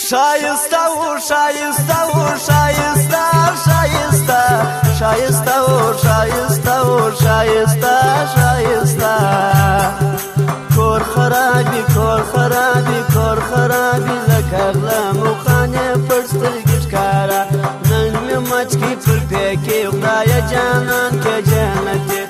شایسته و شایسته و شایسته شایسته شایسته و شایسته و شایسته شایسته کور خرابی کور خرابی کور خرابی لکه غلام و خانه پر سترګې ښکاره نن مې مچکې پر پیکې خدایه جانان کې جنتې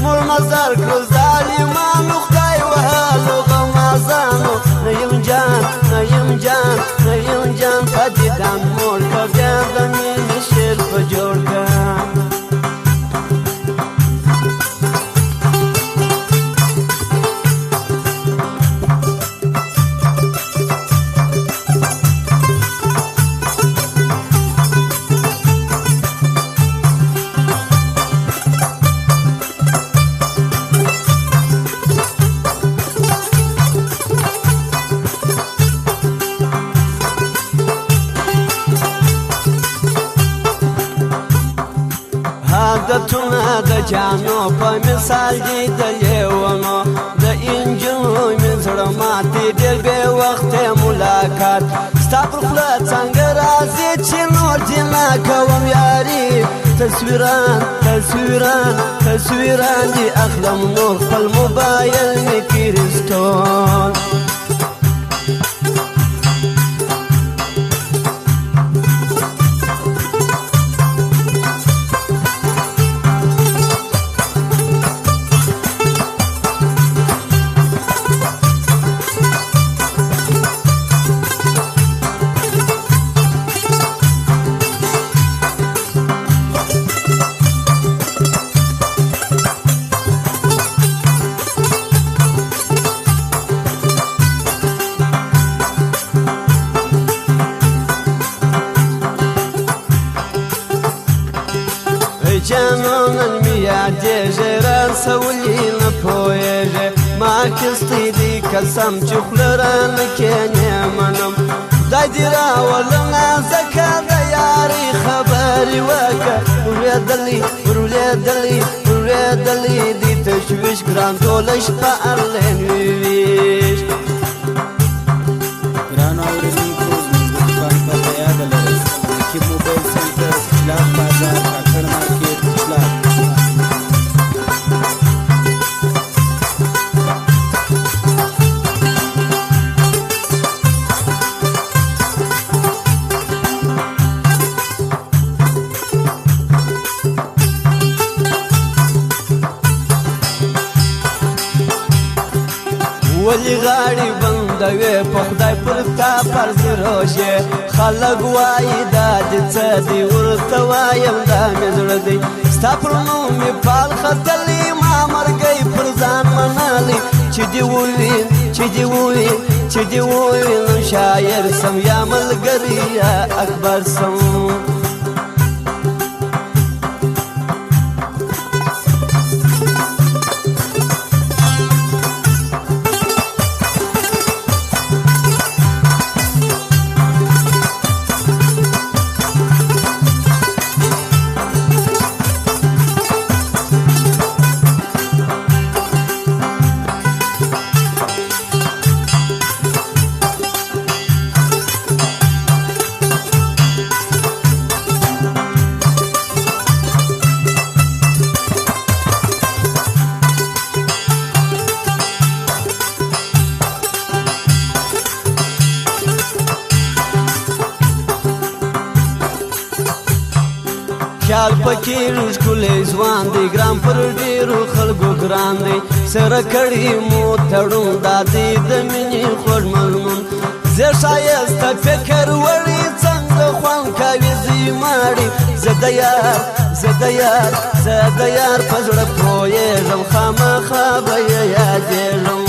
مور مزار کړو ظالمانو خدای وهلو غمازانو نه یم جان نه یم جان نه یم جان په دیدن مور که بیا د مینې شعر په جوړ که عادتونه د جانو په مثال دي د لیونو د انجنو مې زړه ماتې ډېر بې وخته ملاقات ستا پر خوله څنګه راځي چې نور دې نه کوم یاري تصویران تصویران تصویران دې اخلم نور خپل موبایل مې کریسټون جانانن می یادېږي راسولي نه پوهېږي ما اخیستی دی قسم چې خوله رانه کښېنې منم خدای دې راولمه ځکه د یارۍ خبرې وکړه ورلېدلې ورلېدلې ورلېدلې دې تشویش ګران ټوله شپه ارلین ویویش ګرانو اورېدونکو زموږ د دوکان پته یاده لرئ رقیب موبایل سنټر کچلاغ بازار کاکړ مارکېټ کچلاغ ولی غاړې بندوې په خدای پر تا فرض روشې خلک وایي دا دې څه دي ورته وایم دا مې زړه دی ستا پر نوم مې پال ختلی ما مرګی پر ځان منلی چې دې ووین چې دې ووین چې دې ووینم شاعر سم یا ملګری یا اکبر سم خیال پکې ښکلی ځوان دی ګران پر ډېرو خلکو ګران دی سره کړي مو تړون دا دی د مینې خوږ مضمون زه ښایسته فکر وړي څنګه خوند کوي زوی ماړي زه د یار زه د یار زه د یار په زړه پوهېږم خامخا به یې یادېږم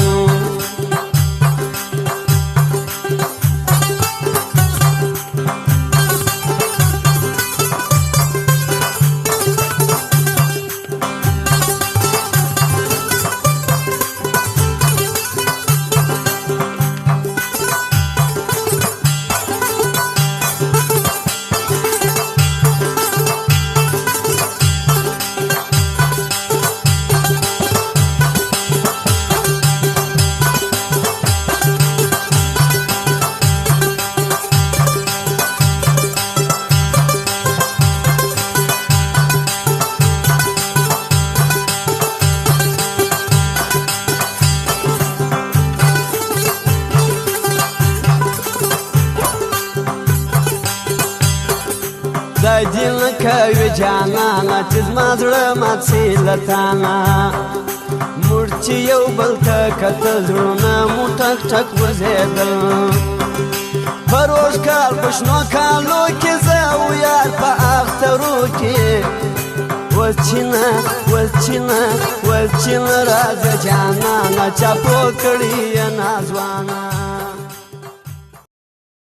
بدی نه کوي جانانه چې زما زړه مات سي له تانه موږ چې یو بل ته کتل زړونه مو ټک ټک وزېدل په روژ کال په شنو کالو کې زه او یار په اخترو کې وچینه راځه جانانه چاپو کړي یې نازوانه